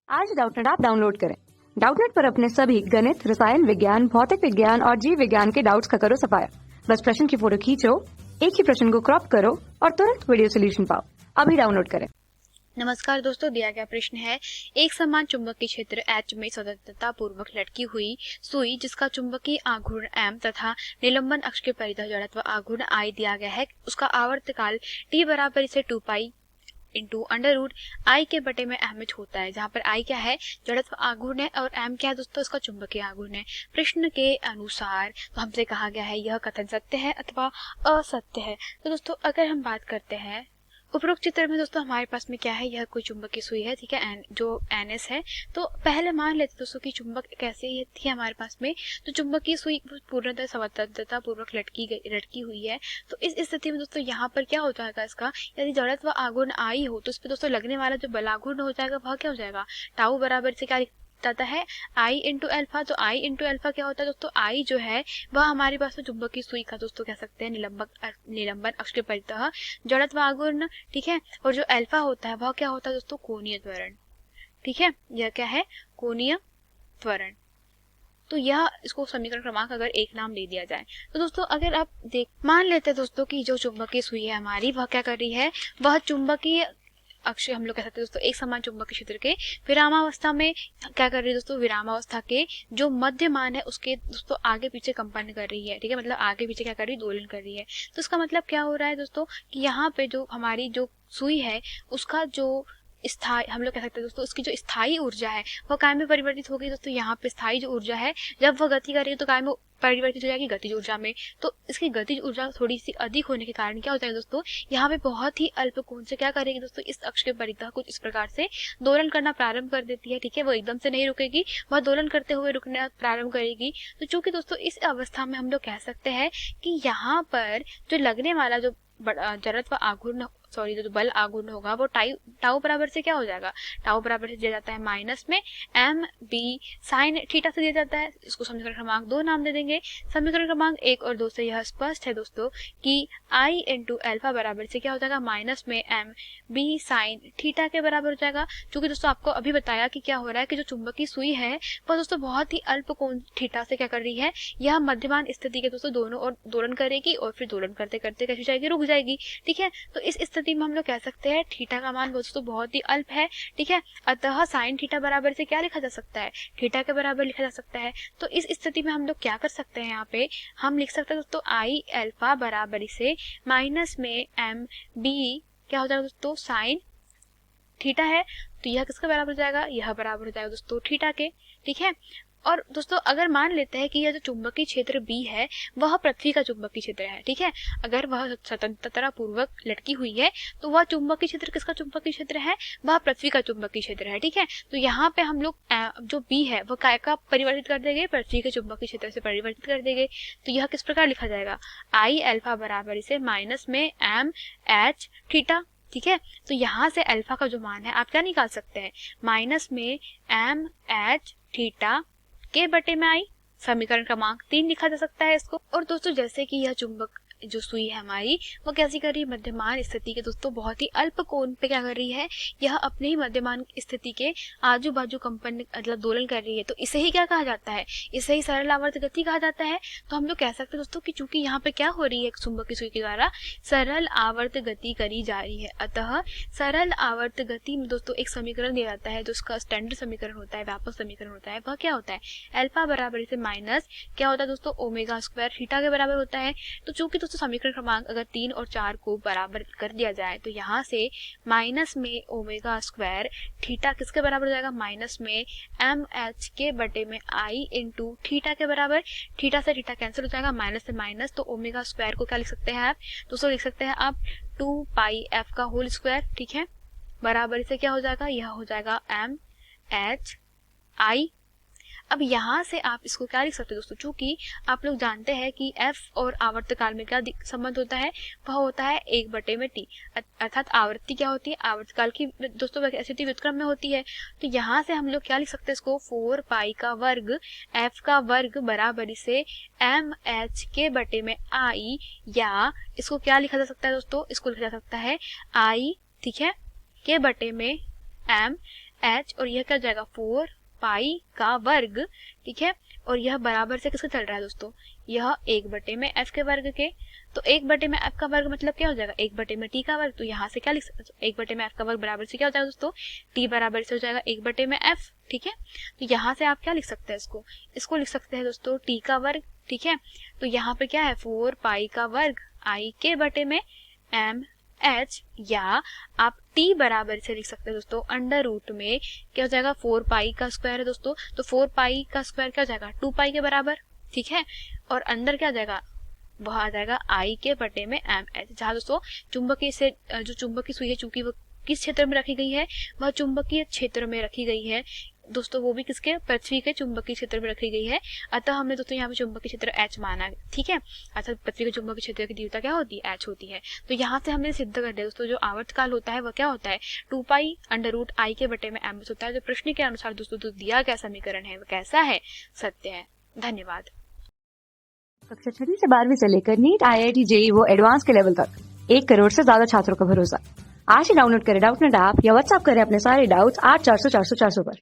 आज Doubtnut app download करें। Doubtnut पर अपने सभी गणित, रसायन विज्ञान, भौतिक विज्ञान और जीव विज्ञान के डाउट्स का करो सफाया। बस प्रश्न की फोटो खींचो, एक ही प्रश्न को क्रॉप करो और तुरंत वीडियो सोल्यूशन पाओ। अभी डाउनलोड करें। नमस्कार दोस्तों, दिया गया प्रश्न है, एक समान चुंबकीय क्षेत्र H में स्वतंत्रता पूर्वक लटकी हुई सुई जिसका चुंबकीय आघूर्ण M तथा निलंबन अक्ष के परितः जड़त्व आघूर्ण I दिया गया है, उसका आवर्तकाल T बराबर इसे 2 pi into under root I के बटे में MH होता है, जहाँ पर I क्या है, जड़त्व आघूर्ण है और M क्या है दोस्तों, इसका चुंबकीय आघूर्ण है। प्रश्न के अनुसार तो हमसे कहा गया है यह कथन सत्य है अथवा असत्य है। तो दोस्तों अगर हम बात करते हैं उपरोक्त चित्र में दोस्तों हमारे पास में क्या है, यह कोई चुंबकीय सुई है, ठीक है, जो NS है। तो पहले मान लेते दोस्तों कि चुंबक कैसे थी हमारे पास में, तो चुंबकीय सुई पूर्णतः स्वतंत्रता पूर्वक लटकी हुई है। तो इस स्थिति में दोस्तों यहाँ पर क्या हो जाएगा, इसका यदि जड़त्व आघूर्ण I हो तो इस पर दोस्तों लगने वाला जो बलाघूर्ण हो जाएगा वह क्या हो जाएगा, टाउ बराबर से क्या जाता है I इंटू एल्फा। तो I इंटू एल्फा क्या होता है दोस्तों, I जो है वह हमारे पास में चुंबकीय सुई का दोस्तों कह सकते हैं निलंबन अक्ष के परितः जड़त्व आघूर्ण, ठीक है। और जो एल्फा होता है वह क्या होता है दोस्तों, कोणीय त्वरण, ठीक है। यह क्या है, कोणीय त्वरण। तो यह इसको समीकरण क्रमांक अगर 1 नाम दे दिया जाए तो दोस्तों अगर आप मान लेते हैं दोस्तों कि जो चुंबकीय सुई है हमारी वह क्या कर रही है, वह चुंबकीय अक्ष हम लोग कह सकते हैं दोस्तों एक समान चुंबकीय क्षेत्र के विरामावस्था में क्या कर रही है दोस्तों, विरामावस्था के जो मध्य मान है उसके दोस्तों आगे पीछे कंपन कर रही है, ठीक है, मतलब आगे पीछे क्या कर रही है, दोलन कर रही है। तो इसका मतलब क्या हो रहा है दोस्तों कि यहाँ पे जो हमारी जो सुई है उसका जो स्थाई हम लोग कह सकते हैं दोस्तों उसकी जो स्थायी ऊर्जा है वह काय में परिवर्तित हो गई दोस्तों। यहाँ पे स्थायी जो ऊर्जा है जब वह गति कर रही है तो काय में परिवर्तित हो जाएगी, गतिज ऊर्जा में। तो इसकी गतिज ऊर्जा थोड़ी सी अधिक होने के कारण क्या हो जाएगा दोस्तों, यहाँ पे बहुत ही अल्प कोण से क्या करेगी दोस्तों, इस अक्ष के परितः कुछ इस प्रकार से दोलन करना प्रारंभ कर देती है, ठीक है। वो एकदम से नहीं रुकेगी, वह दोलन करते हुए रुकना प्रारंभ करेगी। तो चूंकि दोस्तों इस अवस्था में हम लोग कह सकते हैं कि यहाँ पर जो लगने वाला जो जड़त्व आघूर्ण जो बल आघूर्ण होगा वो टाउ बराबर से क्या हो जाएगा, टाउ बराबर से दिया जाता है माइनस में एम बी साइन थीटा से दिया जाता है। इसको समीकरण क्रमांक 2 नाम दे देंगे। समीकरण क्रमांक 1 और 2 से यह स्पष्ट है दोस्तों कि I इंटू एल्फा बराबर से क्या हो जाएगा, माइनस में एम बी साइन थीटा के बराबर हो जाएगा। क्योंकि दोस्तों आपको अभी बताया कि क्या हो रहा है कि जो चुंबकीय सुई है वह दोस्तों बहुत ही अल्प कोण थीटा से क्या कर रही है, यह मध्यमान स्थिति के दोस्तों दोनों और दोलन करेगी और फिर दोलन करते करते कैसी जाएगी, रुक जाएगी, ठीक है। तो इस स्थिति में हम लोग कह सकते हैं थीटा का मान दोस्तों बहुत ही अल्प है, ठीक है। अतः साइन थीटा बराबर से क्या लिखा जा सकता है, थीटा के बराबर लिखा जा सकता है। तो इस स्थिति में हम लोग क्या कर सकते हैं, यहाँ पे हम लिख सकते हैं दोस्तों I एल्फा बराबर से माइनस में एम बी क्या हो जाएगा दोस्तों, साइन थीटा है। तो यह किसके बराबर हो जाएगा, यह बराबर हो जाएगा दोस्तों थीटा के, ठीक है। और दोस्तों अगर मान लेते हैं कि यह जो चुंबकीय क्षेत्र B है वह पृथ्वी का चुंबकीय क्षेत्र है, ठीक है, अगर वह स्वतंत्रता पूर्वक लटकी हुई है तो वह चुंबकीय क्षेत्र किसका चुंबकीय क्षेत्र है, वह पृथ्वी का चुंबकीय क्षेत्र है, ठीक है। तो यहाँ पे हम लोग जो B है वह काय का परिवर्तित कर देंगे, पृथ्वी के चुंबकीय क्षेत्र से परिवर्तित कर देंगे। तो यह किस प्रकार लिखा जाएगा, I एल्फा बराबर से माइनस में एम एच थीटा, ठीक है। तो यहाँ से अल्फा का जो मान है आप क्या निकाल सकते हैं, माइनस में एम एच थीटा के बटे में I, समीकरण क्रमांक 3 लिखा जा सकता है इसको। और दोस्तों जैसे कि यह चुंबक जो सुई है हमारी वो कैसी कर रही है, मध्यमान स्थिति के दोस्तों बहुत ही अल्प कोण पे क्या कर रही है, यह अपने ही मध्यमान स्थिति के आजू बाजू कंपन मतलब दोलन कर रही है। तो इसे ही क्या कहा जाता है, इसे ही सरल आवर्त गति कहा जाता है। तो हम लोग कह सकते हैं दोस्तों कि चूंकि यहाँ पे क्या हो रही है, चुंबकीय सुई के द्वारा सरल आवर्त गति करी जा रही है, अतः सरल आवर्त गति में दोस्तों एक समीकरण दिया जाता है जो उसका स्टैंडर्ड समीकरण होता है, व्यापक समीकरण होता है। वह क्या होता है, एल्फा बराबर से माइनस क्या होता है दोस्तों, ओमेगा स्क्वायर थीटा के बराबर होता है। तो चूंकि दोस्तों समीकरण क्रमांक अगर 3 और 4 को बराबर कर दिया जाए तो यहाँ से माइनस में ओमेगा स्क्वायर थीटा किसके बराबर हो जाएगा, माइनस में एम एच के बटे में I इंटू थीटा के बराबर। थीटा से थीटा कैंसिल हो जाएगा, माइनस से माइनस, तो ओमेगा स्क्वायर को क्या लिख सकते हैं आप दोस्तों, लिख सकते हैं आप 2 पाई एफ का होल स्क्वायर, ठीक है, बराबर से क्या हो जाएगा, यह हो जाएगा एम एच आई। अब यहाँ से आप इसको क्या लिख सकते हैं दोस्तों, चूंकि आप लोग जानते हैं कि f और आवर्तकाल में क्या संबंध होता है, वह होता है 1/t, अर्थात आवृत्ति क्या होती है, आवर्तकाल की दोस्तों स्थिति व्युत्क्रम में होती है। तो यहाँ से हम लोग क्या लिख सकते हैं इसको, 4 पाई का वर्ग f का वर्ग बराबर से एम एच के बटे में I, या इसको क्या लिखा जा सकता है दोस्तों, इसको लिखा जा सकता है I, ठीक है, के बटे में एम एच और यह क्या हो जाएगा 4 पाई का वर्ग, ठीक है। और यह बराबर से किसका चल रहा है दोस्तों, यह 1/f के वर्ग के। तो 1/f का वर्ग मतलब क्या हो जाएगा 1/t का वर्ग। तो यहाँ से क्या लिख सकते हैं 1/f का वर्ग बराबर से क्या हो जाएगा दोस्तों, t बराबर से हो जाएगा 1/f, ठीक है। तो यहाँ से आप क्या लिख सकते हैं, इसको लिख सकते हैं दोस्तों t का वर्ग, ठीक है। तो यहाँ पे क्या है 4 पाई का वर्ग i के बटे में m h, या आप t बराबर से लिख सकते हैं दोस्तों अंडर रूट में क्या हो जाएगा 4 पाई का स्क्वायर है दोस्तों। तो 4 पाई का स्क्वायर क्या हो जाएगा 2 पाई के बराबर, ठीक है। और अंदर क्या आ जाएगा, वह आ जाएगा i के बटे में एम एच, जहाँ दोस्तों चुंबकीय से जो चुंबकीय सुई है चूंकि वो किस क्षेत्र में रखी गई है, वह चुंबकीय क्षेत्र में रखी गई है दोस्तों, वो भी किसके, पृथ्वी के चुंबकीय क्षेत्र में रखी गई है। अतः हमने दोस्तों यहाँ पे चुंबकीय क्षेत्र H माना, ठीक है। अर्थात पृथ्वी के चुंबकीय क्षेत्र की तीव्रता क्या होती है, H होती है। तो यहाँ से हमने सिद्ध कर दिया दोस्तों, जो आवर्तकाल होता है वह क्या होता है 2 पाई अंडर रूट आई के बटे में एम होता है। जो प्रश्न के अनुसार दोस्तों जो दिया गया समीकरण है वह कैसा है, सत्य है। धन्यवाद। कक्षा 6वीं से 12वीं से लेकर नीट, IIT, JEE वो एडवांस के लेवल तक 1 करोड़ से ज्यादा छात्रों का भरोसा। आज ही डाउनलोड करें डाउटनेट ऐप या व्हाट्सएप करें अपने सारे डाउट्स 8400 400 400 पर।